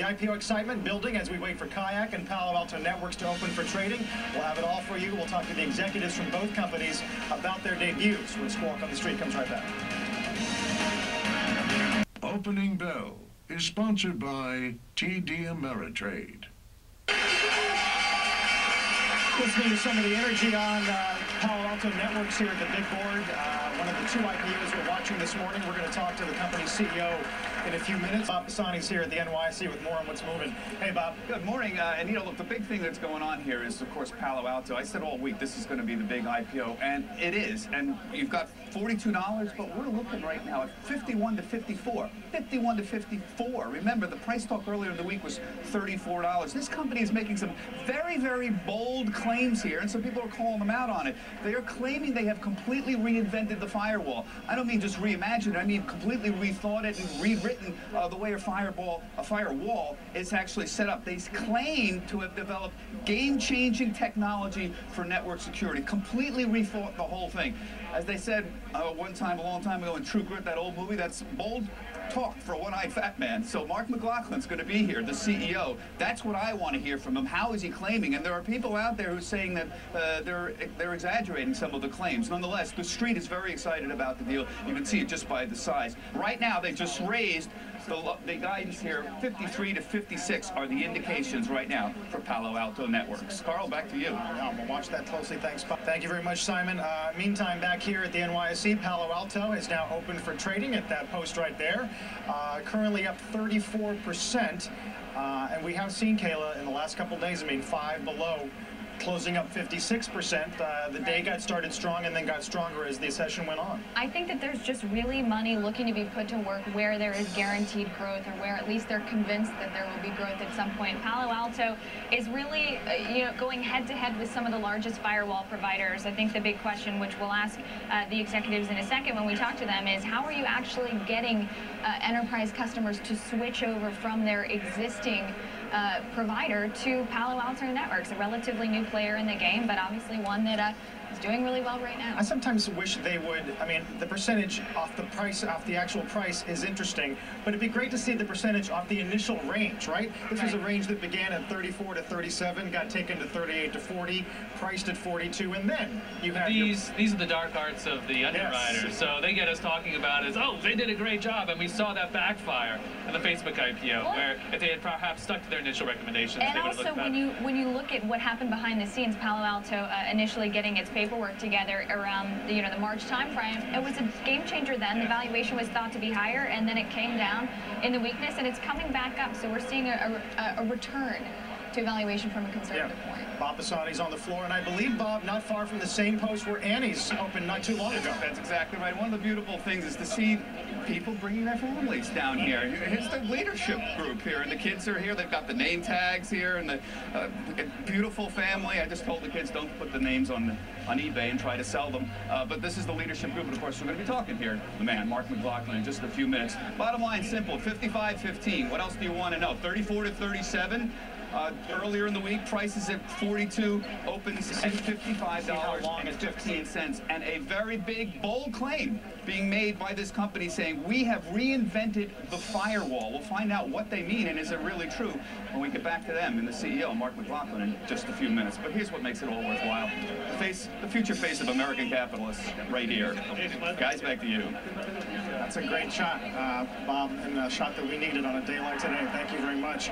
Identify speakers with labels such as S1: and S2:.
S1: IPO excitement building as we wait for Kayak and Palo Alto Networks to open for trading. We'll have it all for you. We'll talk to the executives from both companies about their debuts when Squawk on the Street comes right back.
S2: Opening Bell is sponsored by TD Ameritrade.
S1: Listening to some of the energy on Palo Alto Networks here at the big board. One of the two IPOs we're watching this morning. We're going to talk to the company's CEO in a few minutes. Bob Pisani's here at the NYSE with more on what's moving. Hey, Bob.
S3: Good morning. And, you know, look, the big thing that's going on here is, of course, Palo Alto. I said all week this is going to be the big IPO, and it is. And you've got $42, but we're looking right now at 51 to 54. 51 to 54. Remember, the price talk earlier in the week was $34. This company is making some very, very bold claims here, and some people are calling them out on it. They are claiming they have completely reinvented the firewall. I don't mean just reimagined, I mean completely rethought it and rewritten the way a firewall is actually set up. They claim to have developed game-changing technology for network security, completely rethought the whole thing. As they said one time, a long time ago in True Grit, that old movie, that's bold talk for a one-eyed fat man. So Mark McLaughlin's going to be here, the CEO. That's what I want to hear from him. How is he claiming? And there are people out there who are saying that they're exaggerating some of the claims. Nonetheless, the street is very excited about the deal. You can see it just by the size. Right now, they just raised the guidance here. 53 to 56 are the indications right now for Palo Alto Networks. Carl, back to you.
S1: We'll watch that closely. Thanks, Bob. Thank you very much, Simon. Meantime, back here at the NYSE, Palo Alto is now open for trading at that post right there. Currently up 34%. And we have seen, Kayla, in the last couple days, I mean, 5 below, closing up 56%. The day got started strong and then got stronger as the session went on.
S4: I think that there's just really money looking to be put to work where there is guaranteed growth, or where at least they're convinced that there will be growth at some point. Palo Alto is really, going head-to-head with some of the largest firewall providers. I think the big question, which we'll ask the executives in a second when we talk to them, is how are you actually getting enterprise customers to switch over from their existing provider to Palo Alto Networks, a relatively new player in the game, but obviously one that is doing really well right now.
S1: I sometimes wish they would, I mean, the percentage off the price, off the actual price is interesting, but it'd be great to see the percentage off the initial range, right? This was a range that began at 34 to 37, got taken to 38 to 40, priced at 42, and then you have
S5: these are the dark arts of the underwriters. Yes. So they get us talking about is, oh, they did a great job, and we saw that backfire in the Facebook IPO, where if they had perhaps stuck to their initial recommendations,
S4: and
S5: they would have looked better.
S4: And also, when you look at what happened behind the scenes, Palo Alto initially getting its paperwork together around the March timeframe, it was a game changer then. The valuation was thought to be higher, and then it came down in the weakness, and it's coming back up. So we're seeing a return to valuation from a conservative point.
S1: Bob Pisani's on the floor, and I believe, Bob, not far from the same post where Annie's opened not too long ago.
S3: That's exactly right. One of the beautiful things is to see people bringing their families down here. It's the leadership group here, and the kids are here. They've got the name tags here, and the beautiful family. I just told the kids don't put the names on eBay and try to sell them. But this is the leadership group, and of course we're going to be talking here, the man, Mark McLaughlin, in just a few minutes. Bottom line, simple, 55-15. What else do you want to know? 34 to 37. Earlier in the week, prices at 42, opens at $55.15, and a very big, bold claim being made by this company saying, we have reinvented the firewall. We'll find out what they mean, and is it really true, when we get back to them and the CEO, Mark McLaughlin, in just a few minutes. But here's what makes it all worthwhile. The future face of American capitalists, right here. Guys, back to you.
S1: That's a great shot, Bob, and a shot that we needed on a day like today. Thank you very much.